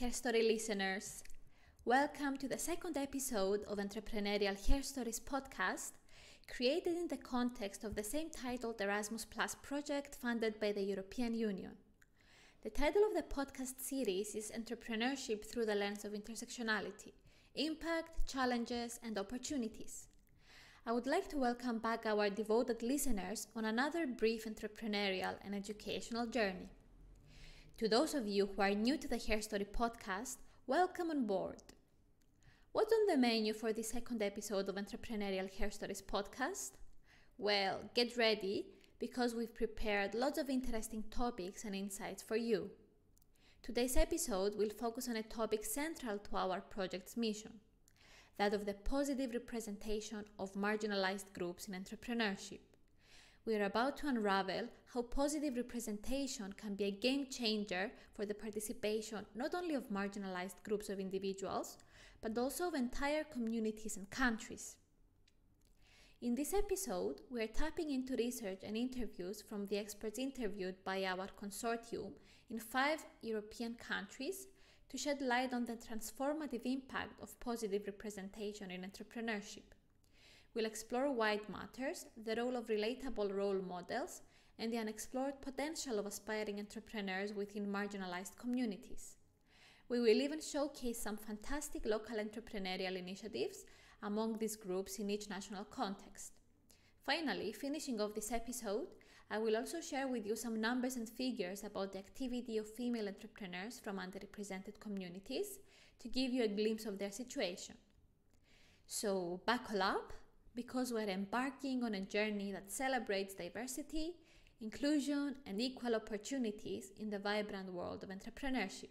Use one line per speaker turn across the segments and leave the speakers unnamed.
Hair Story listeners. Welcome to the second episode of Entrepreneurial Hair Stories podcast, created in the context of the same titled Erasmus Plus project funded by the European Union. The title of the podcast series is Entrepreneurship through the Lens of Intersectionality, Impact, Challenges, and Opportunities. I would like to welcome back our devoted listeners on another brief entrepreneurial and educational journey. To those of you who are new to the Hair Story podcast, welcome on board. What's on the menu for the second episode of Entrepreneurial Hair Stories podcast? Well, get ready because we've prepared lots of interesting topics and insights for you. Today's episode will focus on a topic central to our project's mission, that of the positive representation of marginalized groups in entrepreneurship. We are about to unravel how positive representation can be a game changer for the participation not only of marginalized groups of individuals, but also of entire communities and countries. In this episode, we are tapping into research and interviews from the experts interviewed by our consortium in 5 European countries to shed light on the transformative impact of positive representation in entrepreneurship. We'll explore why it matters, the role of relatable role models, and the unexplored potential of aspiring entrepreneurs within marginalized communities. We will even showcase some fantastic local entrepreneurial initiatives among these groups in each national context. Finally, finishing off this episode, I will also share with you some numbers and figures about the activity of female entrepreneurs from underrepresented communities to give you a glimpse of their situation. So, buckle up, because we're embarking on a journey that celebrates diversity, inclusion, and equal opportunities in the vibrant world of entrepreneurship.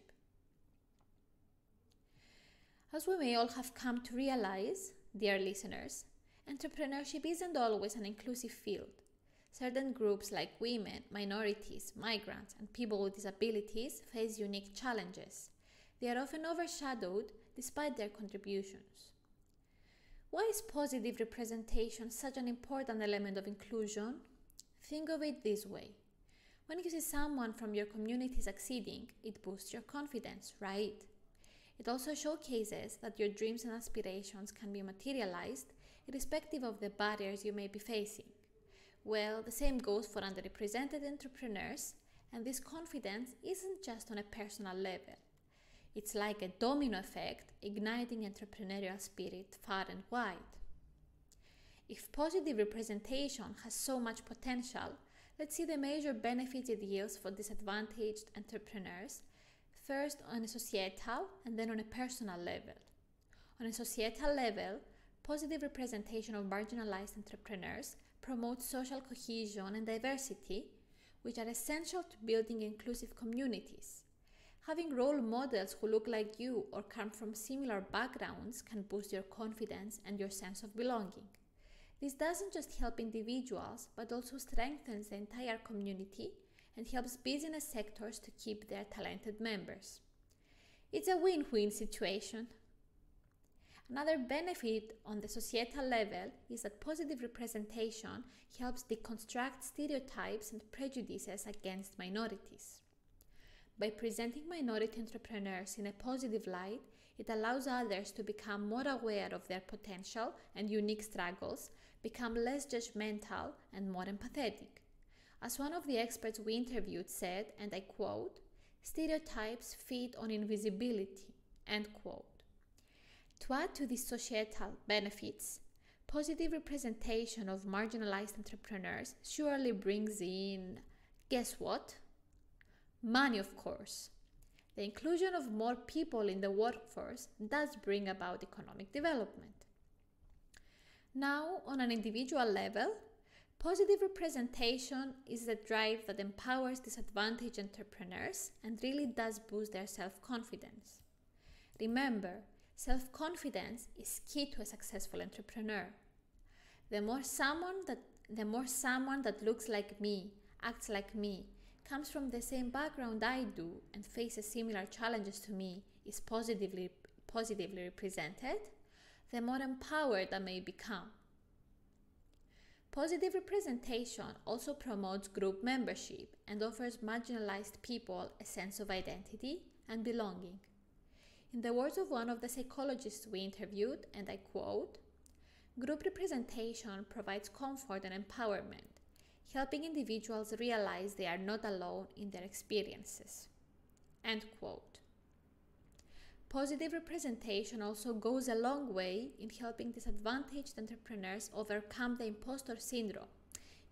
As we may all have come to realize, dear listeners, entrepreneurship isn't always an inclusive field. Certain groups like women, minorities, migrants, and people with disabilities face unique challenges. They are often overshadowed despite their contributions. Why is positive representation such an important element of inclusion? Think of it this way. When you see someone from your community succeeding, it boosts your confidence, right? It also showcases that your dreams and aspirations can be materialized irrespective of the barriers you may be facing. Well, the same goes for underrepresented entrepreneurs, and this confidence isn't just on a personal level. It's like a domino effect, igniting entrepreneurial spirit far and wide. If positive representation has so much potential, let's see the major benefits it yields for disadvantaged entrepreneurs, first on a societal and then on a personal level. On a societal level, positive representation of marginalized entrepreneurs promotes social cohesion and diversity, which are essential to building inclusive communities. Having role models who look like you or come from similar backgrounds can boost your confidence and your sense of belonging. This doesn't just help individuals, but also strengthens the entire community and helps business sectors to keep their talented members. It's a win-win situation. Another benefit on the societal level is that positive representation helps deconstruct stereotypes and prejudices against minorities. By presenting minority entrepreneurs in a positive light, it allows others to become more aware of their potential and unique struggles, become less judgmental and more empathetic. As one of the experts we interviewed said, and I quote, "Stereotypes feed on invisibility," end quote. To add to these societal benefits, positive representation of marginalized entrepreneurs surely brings in, guess what? Money, of course. The inclusion of more people in the workforce does bring about economic development. Now, on an individual level, positive representation is the drive that empowers disadvantaged entrepreneurs and really does boost their self-confidence. Remember, self-confidence is key to a successful entrepreneur. The more someone that looks like me, acts like me, comes from the same background I do and faces similar challenges to me, is positively represented, the more empowered I may become. Positive representation also promotes group membership and offers marginalized people a sense of identity and belonging. In the words of one of the psychologists we interviewed, and I quote, "Group representation provides comfort and empowerment, helping individuals realize they are not alone in their experiences." End quote. Positive representation also goes a long way in helping disadvantaged entrepreneurs overcome the imposter syndrome.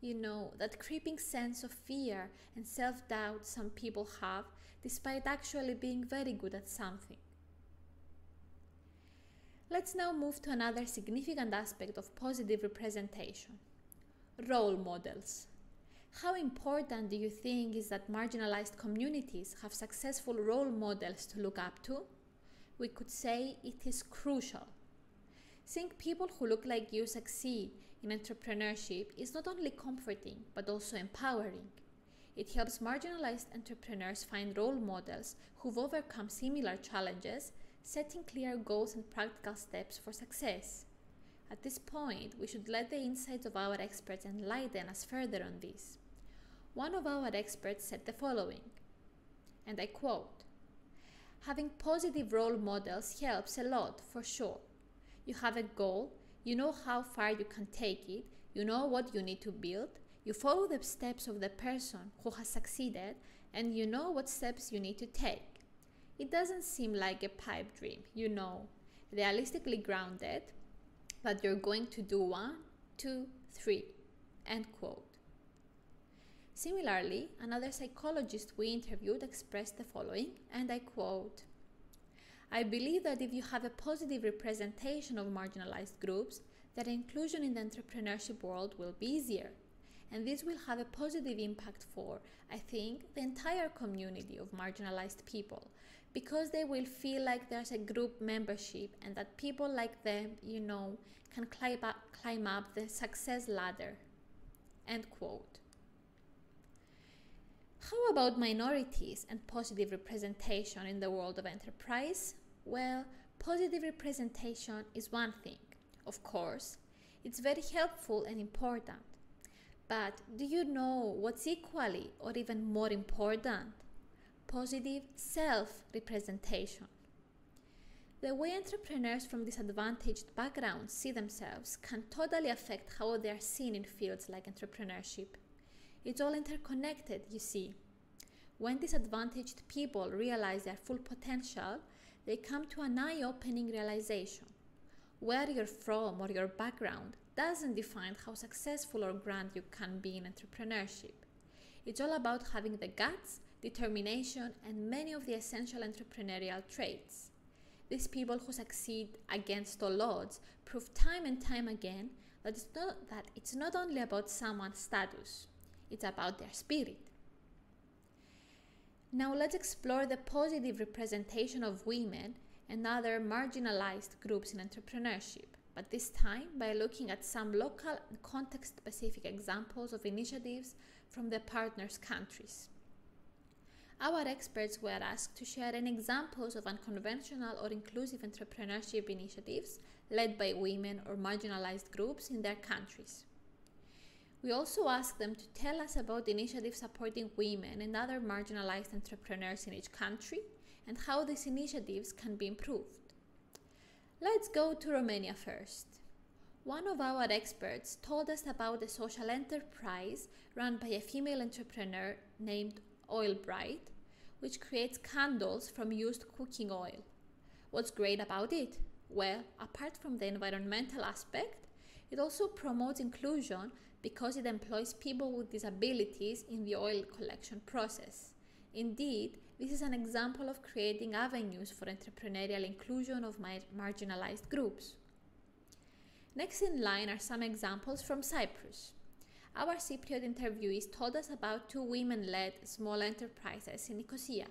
You know, that creeping sense of fear and self-doubt some people have despite actually being very good at something. Let's now move to another significant aspect of positive representation: role models. How important do you think is that marginalized communities have successful role models to look up to? We could say it is crucial. Seeing people who look like you succeed in entrepreneurship is not only comforting but also empowering. It helps marginalized entrepreneurs find role models who've overcome similar challenges, setting clear goals and practical steps for success. At this point, we should let the insights of our experts enlighten us further on this. One of our experts said the following, and I quote, "Having positive role models helps a lot, for sure. You have a goal, you know how far you can take it, you know what you need to build, you follow the steps of the person who has succeeded, and you know what steps you need to take. It doesn't seem like a pipe dream, you know, realistically grounded, but you're going to do 1, 2, 3, end quote. Similarly, another psychologist we interviewed expressed the following, and I quote, "I believe that if you have a positive representation of marginalized groups, their inclusion in the entrepreneurship world will be easier. And this will have a positive impact for, I think, the entire community of marginalized people, because they will feel like there's a group membership and that people like them, you know, can climb up the success ladder." End quote. How about minorities and positive representation in the world of enterprise? Well, positive representation is one thing. Of course, it's very helpful and important. But do you know what's equally or even more important? Positive self-representation. The way entrepreneurs from disadvantaged backgrounds see themselves can totally affect how they are seen in fields like entrepreneurship. It's all interconnected, you see. When disadvantaged people realize their full potential, they come to an eye-opening realization. Where you're from or your background doesn't define how successful or grand you can be in entrepreneurship. It's all about having the guts, determination, and many of the essential entrepreneurial traits. These people who succeed against all odds prove time and time again that it's not only about someone's status, it's about their spirit. Now let's explore the positive representation of women and other marginalized groups in entrepreneurship, but this time by looking at some local and context-specific examples of initiatives from the partners' countries. Our experts were asked to share any examples of unconventional or inclusive entrepreneurship initiatives led by women or marginalized groups in their countries. We also asked them to tell us about initiatives supporting women and other marginalized entrepreneurs in each country and how these initiatives can be improved. Let's go to Romania first. One of our experts told us about a social enterprise run by a female entrepreneur named Oil Bright, which creates candles from used cooking oil. What's great about it? Well, apart from the environmental aspect, it also promotes inclusion because it employs people with disabilities in the oil collection process. Indeed, this is an example of creating avenues for entrepreneurial inclusion of marginalized groups. Next in line are some examples from Cyprus. Our Cypriot interviewees told us about two women-led small enterprises in Nicosia.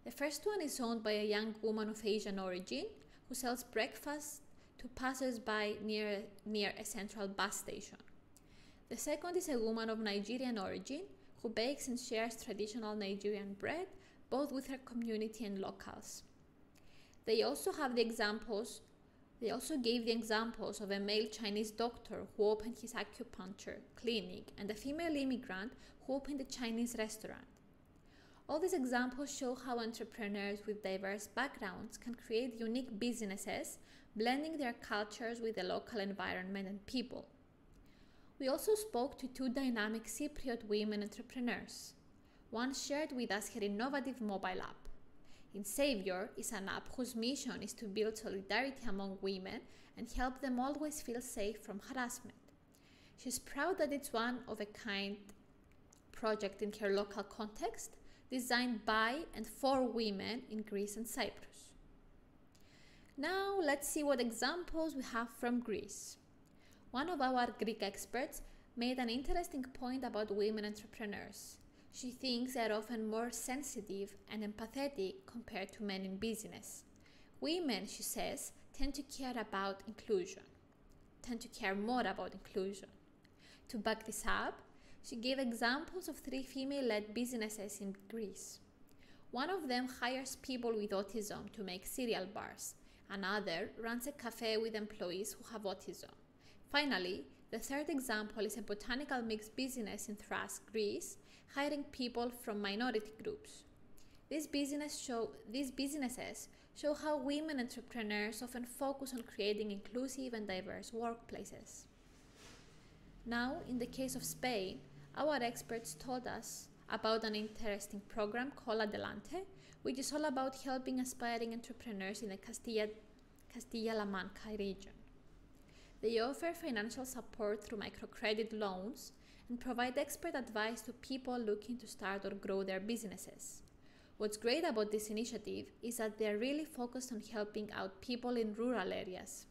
The first one is owned by a young woman of Asian origin who sells breakfast to passers-by near a central bus station. The second is a woman of Nigerian origin who bakes and shares traditional Nigerian bread, both with her community and locals. They also gave the examples of a male Chinese doctor who opened his acupuncture clinic and a female immigrant who opened a Chinese restaurant. All these examples show how entrepreneurs with diverse backgrounds can create unique businesses, blending their cultures with the local environment and people. We also spoke to two dynamic Cypriot women entrepreneurs. One shared with us her innovative mobile app. Savior is an app whose mission is to build solidarity among women and help them always feel safe from harassment. She's proud that it's one of a kind project in her local context, designed by and for women in Greece and Cyprus. Now let's see what examples we have from Greece. One of our Greek experts made an interesting point about women entrepreneurs. She thinks they are often more sensitive and empathetic compared to men in business. Women, she says, tend to care more about inclusion. To back this up, she gave examples of 3 female-led businesses in Greece. One of them hires people with autism to make cereal bars. Another runs a cafe with employees who have autism. Finally, the third example is a botanical mixed business in Thrace, Greece, hiring people from minority groups. These businesses show how women entrepreneurs often focus on creating inclusive and diverse workplaces. Now, in the case of Spain, our experts told us about an interesting program called Adelante, which is all about helping aspiring entrepreneurs in the Castilla-La Mancha region. They offer financial support through microcredit loans and provide expert advice to people looking to start or grow their businesses. What's great about this initiative is that they are really focused on helping out people in rural areas.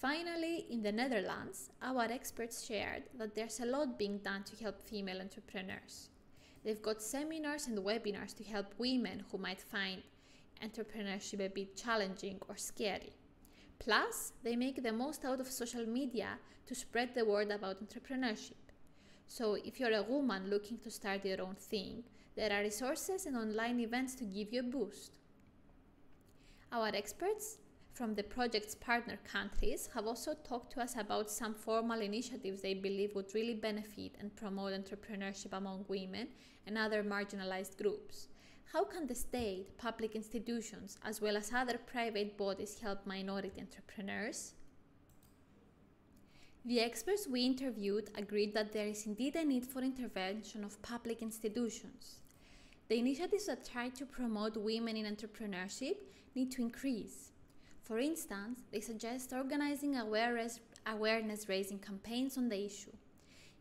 Finally, in the Netherlands, our experts shared that there's a lot being done to help female entrepreneurs. They've got seminars and webinars to help women who might find entrepreneurship a bit challenging or scary. Plus, they make the most out of social media to spread the word about entrepreneurship. So if you're a woman looking to start your own thing, there are resources and online events to give you a boost. Our experts from the project's partner countries have also talked to us about some formal initiatives they believe would really benefit and promote entrepreneurship among women and other marginalized groups. How can the state, public institutions, as well as other private bodies help minority entrepreneurs? The experts we interviewed agreed that there is indeed a need for intervention of public institutions. The initiatives that try to promote women in entrepreneurship need to increase. For instance, they suggest organizing awareness-raising campaigns on the issue.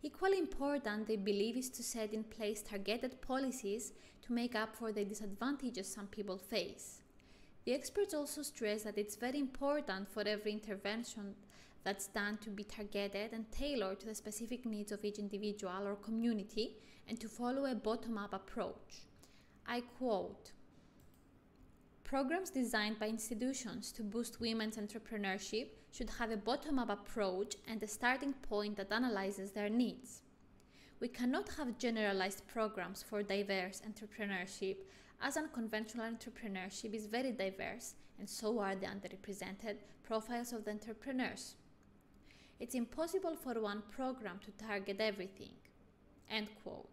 Equally important, they believe, is to set in place targeted policies to make up for the disadvantages some people face. The experts also stress that it's very important for every intervention that's done to be targeted and tailored to the specific needs of each individual or community and to follow a bottom-up approach. I quote, "Programs designed by institutions to boost women's entrepreneurship should have a bottom-up approach and a starting point that analyzes their needs. We cannot have generalized programs for diverse entrepreneurship, as unconventional entrepreneurship is very diverse, and so are the underrepresented profiles of the entrepreneurs. It's impossible for one program to target everything." End quote.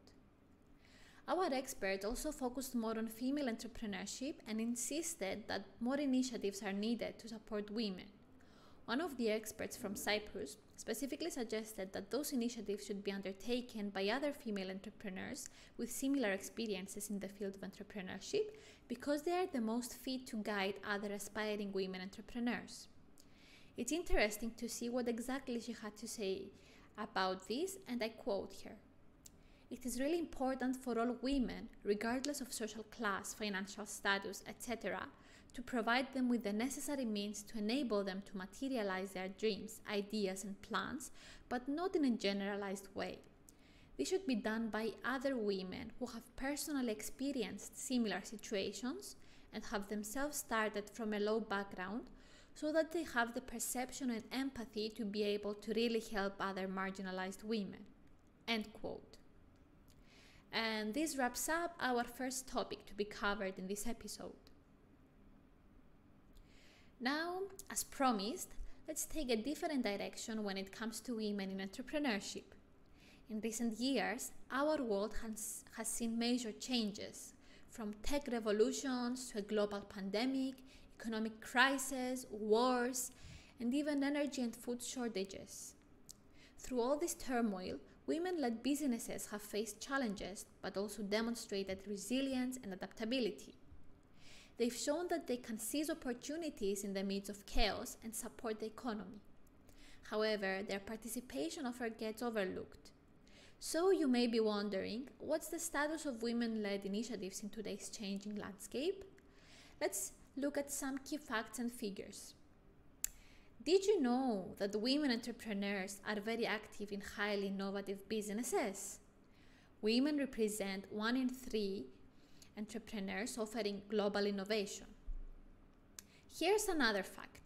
Our expert also focused more on female entrepreneurship and insisted that more initiatives are needed to support women. One of the experts from Cyprus specifically suggested that those initiatives should be undertaken by other female entrepreneurs with similar experiences in the field of entrepreneurship because they are the most fit to guide other aspiring women entrepreneurs. It's interesting to see what exactly she had to say about this, and I quote her. "It is really important for all women, regardless of social class, financial status, etc., to provide them with the necessary means to enable them to materialize their dreams, ideas, and plans, but not in a generalized way. This should be done by other women who have personally experienced similar situations and have themselves started from a low background, so that they have the perception and empathy to be able to really help other marginalized women." End quote. And this wraps up our first topic to be covered in this episode. Now, as promised, let's take a different direction when it comes to women in entrepreneurship. In recent years, our world has seen major changes, from tech revolutions to a global pandemic, economic crisis, wars, and even energy and food shortages. Through all this turmoil, women-led businesses have faced challenges but also demonstrated resilience and adaptability. They've shown that they can seize opportunities in the midst of chaos and support the economy. However, their participation often gets overlooked. So you may be wondering, what's the status of women-led initiatives in today's changing landscape? Let's look at some key facts and figures. Did you know that women entrepreneurs are very active in highly innovative businesses? Women represent 1 in 3 entrepreneurs offering global innovation. Here's another fact.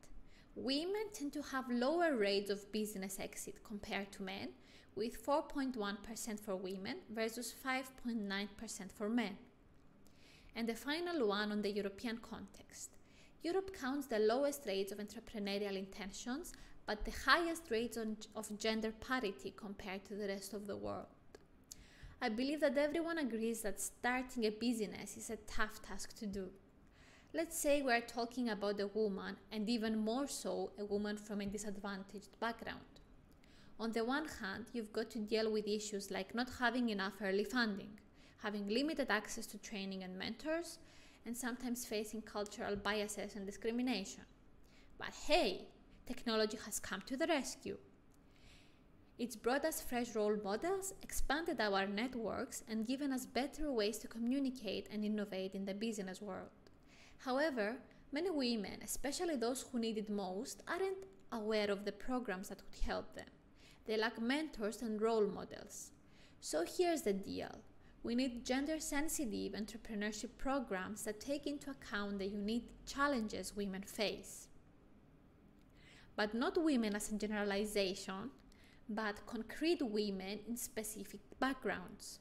Women tend to have lower rates of business exit compared to men, with 4.1% for women versus 5.9% for men. And the final one on the European context. Europe counts the lowest rates of entrepreneurial intentions, but the highest rates of gender parity compared to the rest of the world. I believe that everyone agrees that starting a business is a tough task to do. Let's say we're talking about a woman, and even more so, a woman from a disadvantaged background. On the one hand, you've got to deal with issues like not having enough early funding, having limited access to training and mentors, and sometimes facing cultural biases and discrimination. But hey, technology has come to the rescue. It's brought us fresh role models, expanded our networks, and given us better ways to communicate and innovate in the business world. However, many women, especially those who need it most, aren't aware of the programs that could help them. They lack mentors and role models. So here's the deal. We need gender-sensitive entrepreneurship programs that take into account the unique challenges women face. But not women as a generalization, but concrete women in specific backgrounds.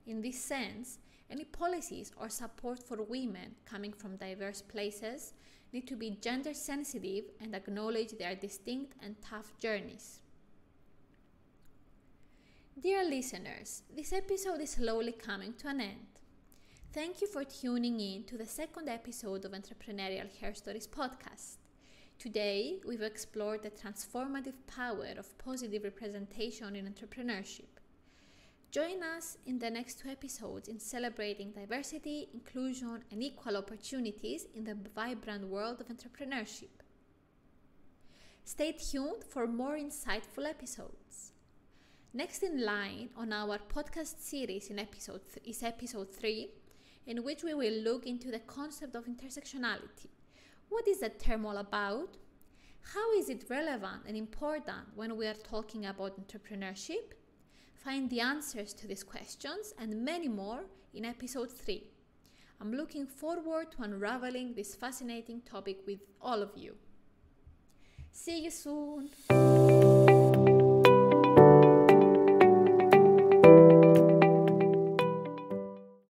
In this sense, any policies or support for women coming from diverse places need to be gender-sensitive and acknowledge their distinct and tough journeys. Dear listeners, this episode is slowly coming to an end. Thank you for tuning in to the second episode of Entrepreneurial Hair Stories podcast. Today, we've explored the transformative power of positive representation in entrepreneurship. Join us in the next 2 episodes in celebrating diversity, inclusion, and equal opportunities in the vibrant world of entrepreneurship. Stay tuned for more insightful episodes. Next in line on our podcast series is episode 3, in which we will look into the concept of intersectionality. What is that term all about? How is it relevant and important when we are talking about entrepreneurship? Find the answers to these questions and many more in episode 3. I'm looking forward to unraveling this fascinating topic with all of you. See you soon!